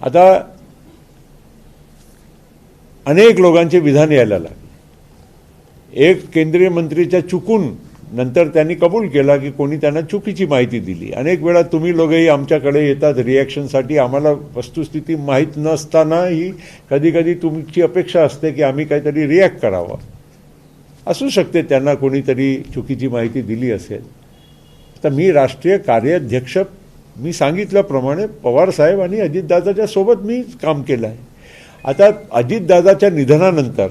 आता अनेक लोकांचे विधान यायला लागले। एक केंद्रीय मंत्रीच्या चुकून नंतर त्यांनी कबूल केला की कोणी त्यांना चुकीची माहिती दिली। अनेक वेळा तुम्ही लोकही आमच्याकडे येतात रिॲक्शनसाठी, आम्हाला वस्तुस्थिती माहीत नसतानाही कधी कधी तुमची अपेक्षा असते की आम्ही काहीतरी रिॲक्ट करावं। असू शकते त्यांना कोणीतरी चुकीची माहिती दिली असेल। तर मी राष्ट्रीय कार्याध्यक्ष, मी सांगितल्याप्रमाणे पवारसाहेब आणि अजितदादाच्या सोबत मी काम केलं आहे। आता अजितदादाच्या निधनानंतर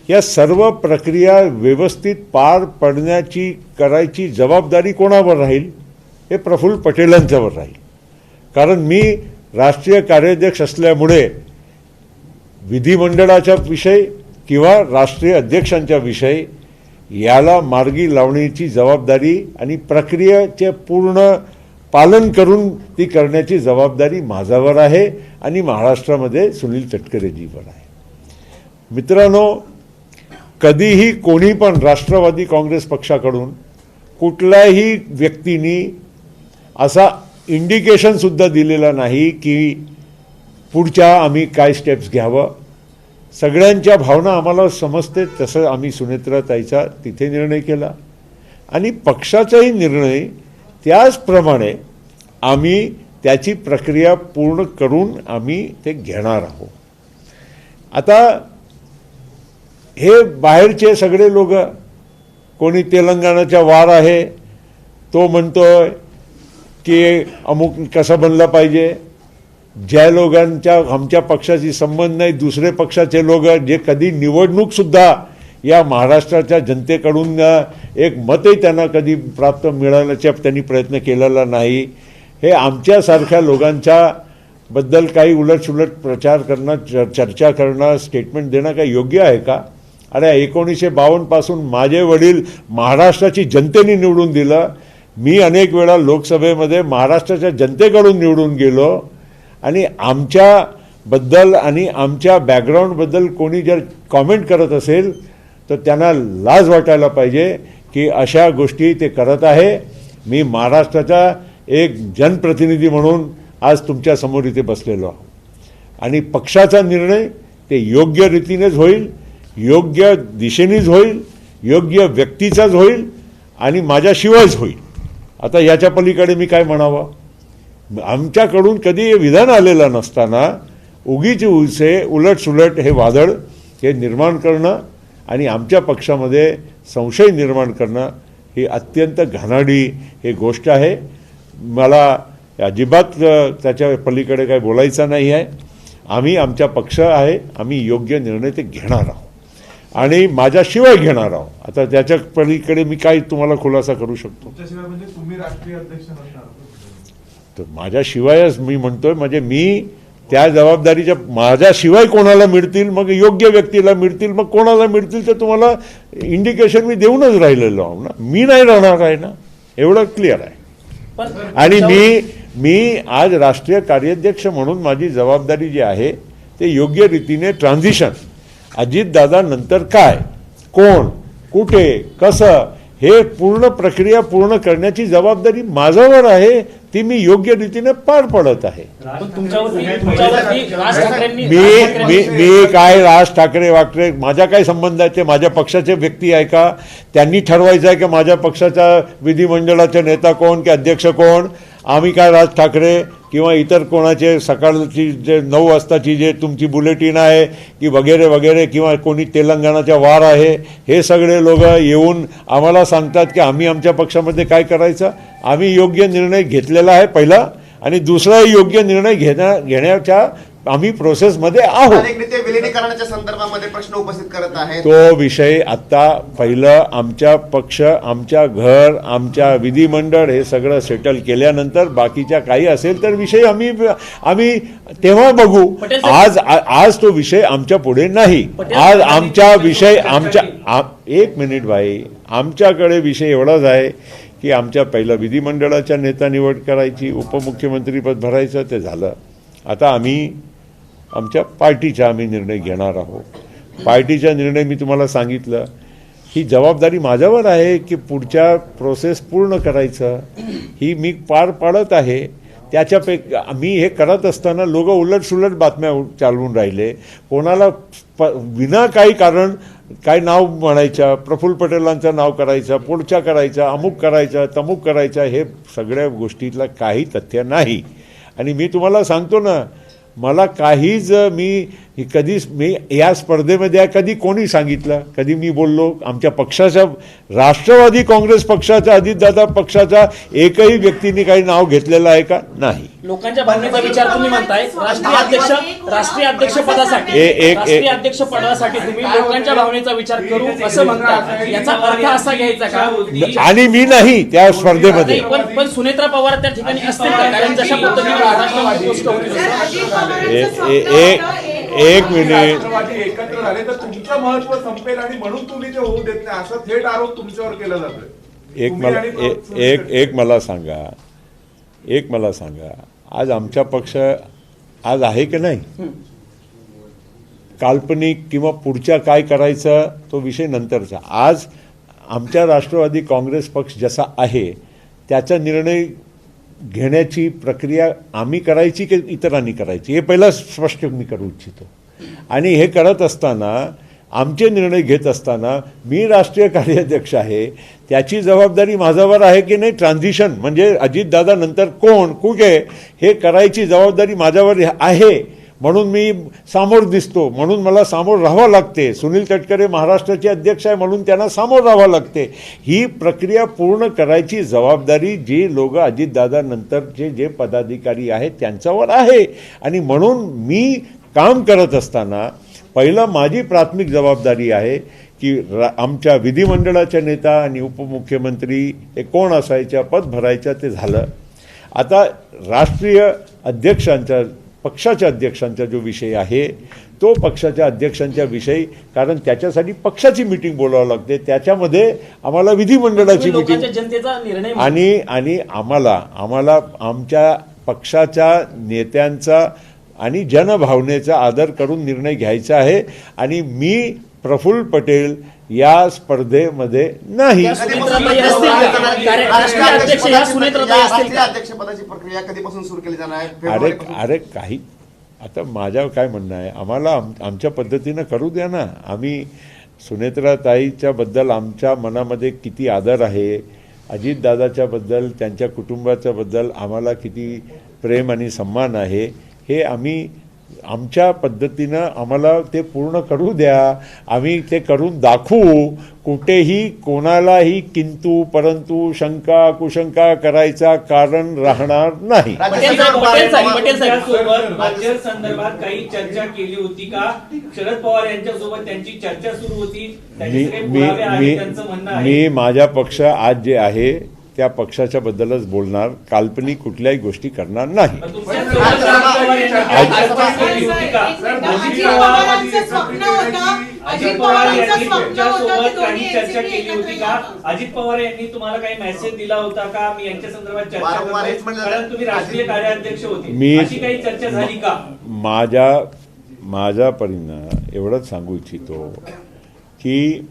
या सर्व प्रक्रिया व्यवस्थित पार पडण्याची करायची जबाबदारी कोणावर राहील? हे प्रफुल्ल पटेलांच्यावर राहील। कारण मी राष्ट्रीय कार्याध्यक्ष असल्यामुळे विधिमंडळाचा विषय किंवा राष्ट्रीय अध्यक्षांच्या विषय याला मार्गी लावण्याची जबाबदारी आणि प्रक्रियेचे पूर्ण पालन करून ती करण्याची जबाबदारी माझ्यावर आहे आणि महाराष्ट्रामध्ये सुनील तटकरेजीवर आहे। मित्रांनो, कधीही कोणी पण राष्ट्रवादी काँग्रेस पक्षाकडून कुठल्याही व्यक्तींनी असा इंडिकेशन सुद्धा दिलेला नाही की पुढच्या आम्ही काय स्टेप्स घ्यावं। सगळ्यांच्या भावना आम्हाला समजते, तसं आम्ही सुनेत्राताईचा तिथे निर्णय केला आणि पक्षाचाही निर्णय त्याचप्रमाणे आम्ही त्याची प्रक्रिया पूर्ण करून आम्ही ते घेणार आहोत। आता हे बाहेरचे सगळे लोक, कोणी तेलंगणाचा वार आहे तो म्हणतोय की अमुक कसं बनलं पाहिजे। ज्या लोकांच्या आमच्या पक्षाशी संबंध नाही, दुसरे पक्षाचे लोक जे कधी निवडणूकसुद्धा या महाराष्ट्राच्या जनतेकडून एक मतही त्यांना कधी प्राप्त मिळाल्याचा त्यांनी प्रयत्न केलेला नाही। हे आमच्यासारख्या लोकांच्या बद्दल काही उलटसुलट प्रचार करणं, चर्चा करणं, स्टेटमेंट देणं काही योग्य आहे का? अरे 1952 पासून माझे वडील महाराष्ट्राची जनतेने निवडून दिलं। मी अनेक वेळा लोकसभेमध्ये महाराष्ट्राच्या जनतेकडून निवडून गेलो आणि आमच्याबद्दल आणि आमच्या बॅकग्राऊंडबद्दल कोणी जर कॉमेंट करत असेल तर त्यांना लाज वाटायला पाहिजे की अशा गोष्टी ते करत आहे। मी महाराष्ट्राचा एक जनप्रतिनिधी म्हणून आज तुमच्या समोर इथे बसलेलो आहे आणि पक्षाचा निर्णय ते योग्य रीतीनेच होईल, योग्य दिशेनेच होईल, योग्य व्यक्तीचाच होईल आणि माझ्याशिवायच होईल। आता याच्या पलीकडे मी काय म्हणावं? आमच्याकडून कधी विधान आलेलं नसताना उगीच उलटसुलट हे वादळ हे निर्माण करणं आणि आमच्या पक्षामध्ये संशय निर्माण करणं ही अत्यंत घाणेरडी ही गोष्ट आहे। मला अजिबात त्याच्या पलीकडे काय बोलायचं नाही आहे। आम्ही आमचा पक्ष आहे, आम्ही योग्य निर्णय ते घेणार आहोत आणि माझ्याशिवाय घेणार आहोत। आता त्याच्या पलीकडे मी काय तुम्हाला खुलासा करू शकतो? तर माझ्याशिवायच मी म्हणतोय, म्हणजे मी त्या जबाबदारीच्या माझ्याशिवाय कोणाला मिळतील, मग योग्य व्यक्तीला मिळतील, मग कोणाला मिळतील तर तुम्हाला इंडिकेशन मी देऊनच राहिलेलो आहो ना। मी नाही राहणार आहे ना, एवढं क्लिअर आहे। आणि मी आज राष्ट्रीय कार्याध्यक्ष म्हणून माझी जबाबदारी जी आहे ते योग्य रीतीने ट्रान्झिशन, अजितदादा नंतर काय, कोण, कुठे, कसं हे पूर्ण प्रक्रिया पूर्ण करण्याची जबाबदारी माझ्यावर आहे, ती मी योग्य रीतीने पार पडत आहे। मी काय राज ठाकरे वाकरे माझा काय संबंध आहे? ते माझ्या पक्षाचे व्यक्ती आहे का? त्यांनी ठरवायचं आहे की माझ्या पक्षाचा विधिमंडळाचा नेता कोण की अध्यक्ष कोण? आम्ही काय राज ठाकरे किंवा इतर कोणाचे सकाळची जे 9 वाजताची जे तुमची बुलेटिन आहे की वगैरे वगैरे किंवा कोणी तेलंगणाचा वार आहे, हे सगळे लोक येऊन आम्हाला सांगतात की आम्ही आमच्या पक्षामध्ये काय करायचं? आम्ही योग्य निर्णय घेतलेला आहे पहिला आणि दुसरा योग्य निर्णय घेण्याच्या आम्ही प्रोसेसमध्ये आहोत। अनेक नेते विलीनीकरणाच्या संदर्भामध्ये प्रश्न उपस्थित करत आहेत। तो विषय आता पहिलं आमच्या पक्ष, आमच्या घर, आमच्या विधिमंडळ हे सगळं सेटल केल्यानंतर बाकीच्या काही असेल तर विषय आम्ही तेव्हा बघू। आज तो विषय आमच्या पुढे नाही। आज आमचा विषय एक मिनिट भाई, आमच्याकडे विषय एवढाच आहे की आमच्या पहिला विधिमंडळाच्या नेता निवड करायची, उपमुख्यमंत्रीपद भरायचं, ते झालं। आता आम्ही आमच्या पार्टीचा निर्णय घेणार आहोत। पार्टीचा निर्णय मी तुम्हाला सांगितलं, ही जबाबदारी माझ्यावर आहे की पुढच्या प्रोसेस पूर्ण करायचं, ही मी पार पाडत आहे। त्याच्यापेक्षा मी हे करत असताना लोक उलटसुलट बातम्या चालवून राहिले. कोणाला विना काही कारण काय नाव म्हणायचं, प्रफुल्ल पटेलांचं नाव करायचं, पुढच्या करायचा, अमुक करायचा, तमुक करायचा, हे सगळ्या गोष्टीतलं काही तथ्य नाही. आणि मी तुम्हाला सांगतो ना, मला काहीच मी या स्पर्धेमध्ये कधी कोणी सांगितलं, कधी मी बोललो आमच्या पक्षाच्या, राष्ट्रवादी काँग्रेस पक्षाच्या, अजितदादा पक्षाचा एकही व्यक्तीने काही नाव घेतलेलं आहे का? नाही. लोकांच्या भावनेचा विचार तुम्ही म्हणताय. राष्ट्रीय अध्यक्ष पदासाठी तुम्ही लोकांच्या भावनेचा विचार करू असं म्हणताय. याचा अर्थ असा घ्यायचा का? आणि मी नाही त्या स्पर्धेमध्ये. पण सुनेत्रा पवार त्या ठिकाणी असतील का? कारण जशा पद्धतीने महाराष्ट्रामध्ये पोस्ट होती. एक मिनिट. राष्ट्रवादी एकत्र झाले तर तुमचं महत्व संपेल आणि म्हणून तुम्ही ते होऊ देत नाही, असा थेट आरोप तुमच्यावर केला जातोय. एक मला सांगा, आज आमचा पक्ष आज आहे की नाही? काल्पनिक किंवा पुढच्या काय करायचं तो विषय नंतरचा. आज आमच्या राष्ट्रवादी काँग्रेस पक्ष जसा आहे त्याचा निर्णय घेण्याची प्रक्रिया आम्ही करायची की इतरांनी करायची, हे पहिला स्पष्ट मी करू इच्छितो. आणि हे करत असताना, आमचे निर्णय घेत असताना, मी राष्ट्रीय कार्याध्यक्ष आहे, त्याची जबाबदारी माझ्यावर आहे की नाही? ट्रान्झिशन म्हणजे अजितदादा नंतर कोण कुठे हे करायची जबाबदारी माझ्यावर आहे. म्हणून मी सामोर दिसतो, म्हणून मला सामोर राहावं लागते. सुनील तटकरे महाराष्ट्राचे अध्यक्ष आहे म्हणून त्यांना सामोर राहावं लागते. ही प्रक्रिया पूर्ण करायची जबाबदारी जी लोक अजितदादा नंतरचे जे पदाधिकारी आहेत त्यांच्यावर आहे. आणि म्हणून मी काम करत असताना पहिलं माझी प्राथमिक जबाबदारी आहे की आमच्या विधिमंडळाच्या नेता आणि उपमुख्यमंत्री हे कोण असायच्या, पद भरायचं ते झालं. आता राष्ट्रीय अध्यक्षांच्या, पक्षाच्या अध्यक्षांचा जो विषय आहे तो पक्षाच्या अध्यक्षांच्या विषयी, कारण त्याच्यासाठी पक्षाची मीटिंग बोलावं लागते, त्याच्यामध्ये आम्हाला विधिमंडळाची मीटिंग आणि आम्हाला आमच्या पक्षाच्या नेत्यांचा आणि जनभावनेचा आदर करून निर्णय घ्यायचा आहे. आणि मी प्रफुल्ल पटेल या स्पर्धेमध्ये नाही. अध्यक्षपदाची प्रक्रिया कधीपासून सुरू केली जाणार आहे? अरे काही आता माझ्या काय म्हणणं आहे, आम्हाला आमच्या पद्धतीनं करू द्या ना. आम्ही सुनेत्राताईच्या बद्दल आमच्या मनामध्ये किती आदर आहे, अजितदादाच्या बद्दल, त्यांच्या कुटुंबाच्या बद्दल आम्हाला किती प्रेम आणि सन्मान आहे, हे आम्ही आमच्या पद्धतीनं आम्हाला ते पूर्ण करू द्या. आम्ही ते करून दाखवू. कुठेही कोणालाही किंतु परंतु शंका कुशंका करायचा कारण राहणार नाही. संदर्भात काही चर्चा केली होती का? शरद पवार यांच्यासोबत त्यांची चर्चा सुरू होती. मी माझ्या पक्ष आज जे आहे त्या पक्षाच्या बद्दलच बोलणार, काल्पनिक कुठल्याही गोष्टी करणार नाही. अजित पवार यांनी तुमच्यासोबत काही चर्चा केली होती का? अजित पवार यांनी तुम्हाला काही मेसेज दिला होता का? मी यांच्या संदर्भात चर्चा करतो, कारण तुम्ही राष्ट्रीय कार्याध्यक्ष होते, अशी काही चर्चा झाली का? माझ्या परीनं एवढंच सांगू इच्छितो की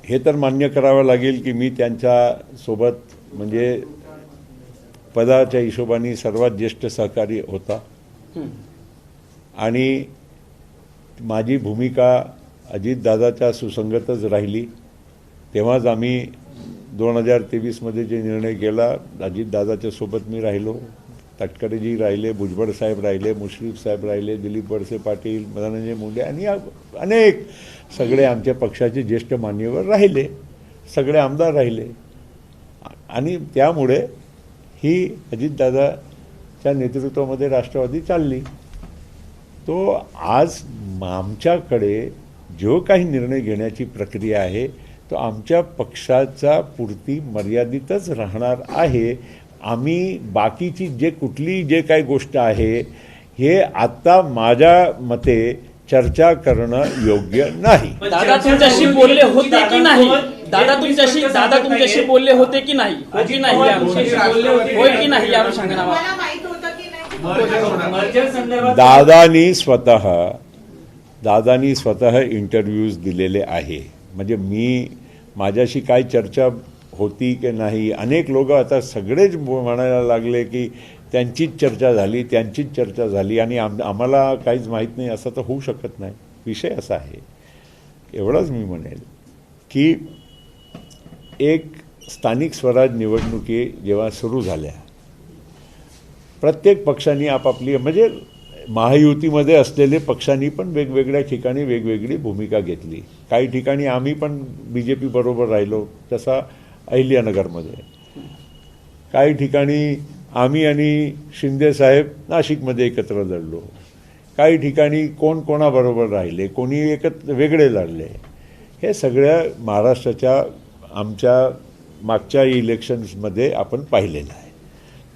हे तर मान्य करावं लागेल की मी त्यांच्यासोबत म्हणजे पदाच्या हिशोबाने सर्वात ज्येष्ठ सहकारी होता. आणि माझी भूमिका अजितदादाच्या सुसंगतच राहिली. तेव्हाच आम्ही 2023मध्ये जे निर्णय केला, अजितदादाच्या सोबत मी राहिलो, तटकरेजी राहिले, भुजबळ साहेब राहिले, मुश्रीफ साहेब राहिले, दिलीप वळसे पाटील, धनंजय मुंडे आणि अनेक सगळे आमच्या पक्षाचे ज्येष्ठ मान्यवर राहिले, सगळे आमदार राहिले. आणि त्यामुळे ही अजितदादाच्या नेतृत्वामध्ये राष्ट्रवादी चालली. तो आज आमच्याकडे जो काही निर्णय घेण्याची प्रक्रिया आहे तो आमच्या पक्षाचा पुरती मर्यादितच राहणार आहे. आम्ही बाकीची जे काही गोष्ट आहे हे आता माझ्या मते चर्चा करणं योग्य नाही. दादा तुमच्याशी बोलले होते की नाही? दादा तुमच्याशी बोलले होते की नाही? होय की नाही या अनुषंगाने दादानी स्वतः इंटरव्ह्यूज दिलेले आहे. म्हणजे माझ्याशी काय चर्चा होती की नाही. अनेक लोक आता सगळेच म्हणायला लागले की त्यांचीच चर्चा झाली आणि आम्हाला काहीच माहीत नाही, असं तर होऊ शकत नाही. विषय असा आहे, एवढंच मी म्हणेल की एक स्थानिक स्वराज निवडणुकी जेव्हा सुरू झाल्या, प्रत्येक पक्षांनी आपापली, म्हणजे महायुतीमध्ये असलेले पक्षांनी पण वेगवेगळ्या ठिकाणी वेगवेगळी भूमिका घेतली. काही ठिकाणी आम्ही पण BJP बरोबर राहिलो, तसा अहिल्यानगरमध्ये. काही ठिकाणी आम्ही आणि शिंदेसाहेब नाशिकमध्ये एकत्र लढलो. काही ठिकाणी कोण कोणाबरोबर राहिले, कोणी वेगळे लढले. हे सगळ्या महाराष्ट्राच्या आमच्या मागच्या इलेक्शन्समध्ये आपण पाहिलेलं आहे.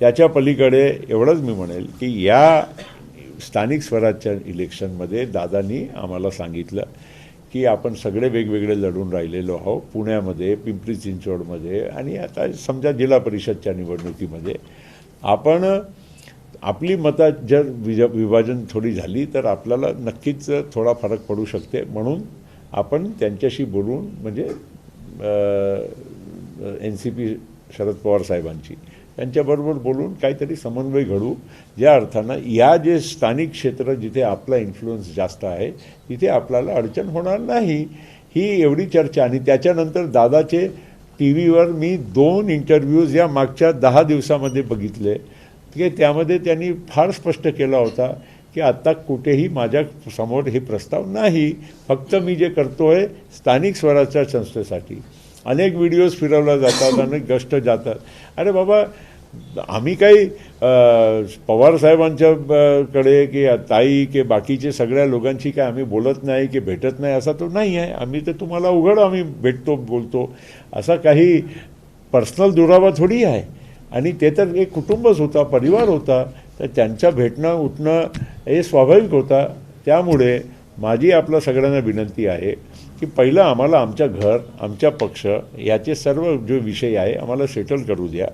त्याच्या पलीकडे एवढंच मी म्हणेल की या स्थानिक स्वराज्याच्या इलेक्शनमध्ये दादांनी आम्हाला सांगितलं की आपण सगळे वेगवेगळे लढून राहिलेलो आहोत. पुण्यामध्ये, पिंपरी चिंचवडमध्ये आणि आता समजा जिल्हा परिषदच्या निवडणुकीमध्ये आपण आपली मतं जर विभाजन थोडी झाली तर आपल्याला नक्कीच थोडा फरक पडू शकते. म्हणून आपण त्यांच्याशी बोलून, म्हणजे NCP शरद पवार साहेबांची, त्यांच्याबरोबर बोलून काहीतरी समन्वय घडवू, ज्या अर्थानं या जे स्थानिक क्षेत्र जिथे आपला इन्फ्लुअन्स जास्त आहे तिथे आपल्याला अडचण होणार नाही, ही एवढी चर्चा. आणि त्याच्यानंतर दादाचे TV वर मी 2 इंटरव्ह्यूज या मागच्या 10 दिवसामध्ये बघितले की त्यामध्ये त्यांनी फार स्पष्ट केला होता की आत्ता कुठेही माझ्या समोर हे प्रस्ताव नाही, फक्त मी जे करतोय स्थानिक स्वराज्याच्या संस्थेसाठी. अनेक व्हिडिओज फिरवल्या जातात, अनेक गष्ट जातात. अरे बाबा, आम्ही काही पवार साहेबांच्या कडे की ताई की बाकीचे सगळ्या लोकांशी काय आम्ही बोलत नाही की भेटत नाही, असा तो नाही आहे. आम्ही तर तुम्हाला उघड आम्ही भेटतो, बोलतो. असा काही पर्सनल दुरावा थोडी आहे. आणि ते तर एक कुटुंबच होता, परिवार होता, तर त्यांच्या भेटणं उठणं हे स्वाभाविक होता. त्यामुळे माझी आपल्या सगळ्यांना विनंती आहे की पहिलं आम्हाला आमच्या घर, आमच्या पक्ष याचे सर्व जो विषय आहे आम्हाला सेटल करू द्या.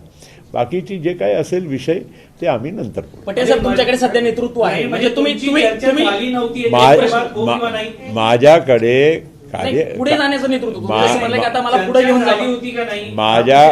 बाकीची जे काही असेल विषय ते आम्ही नंतर करू. पटेल साहेब, तुमच्याकडे सध्या नेतृत्व आहे, म्हणजे तुम्ही माझ्याकडे पुढे जाण्याचं नेतृत्व आता मला पुढे घेऊन झाली होती का नाही? माझ्या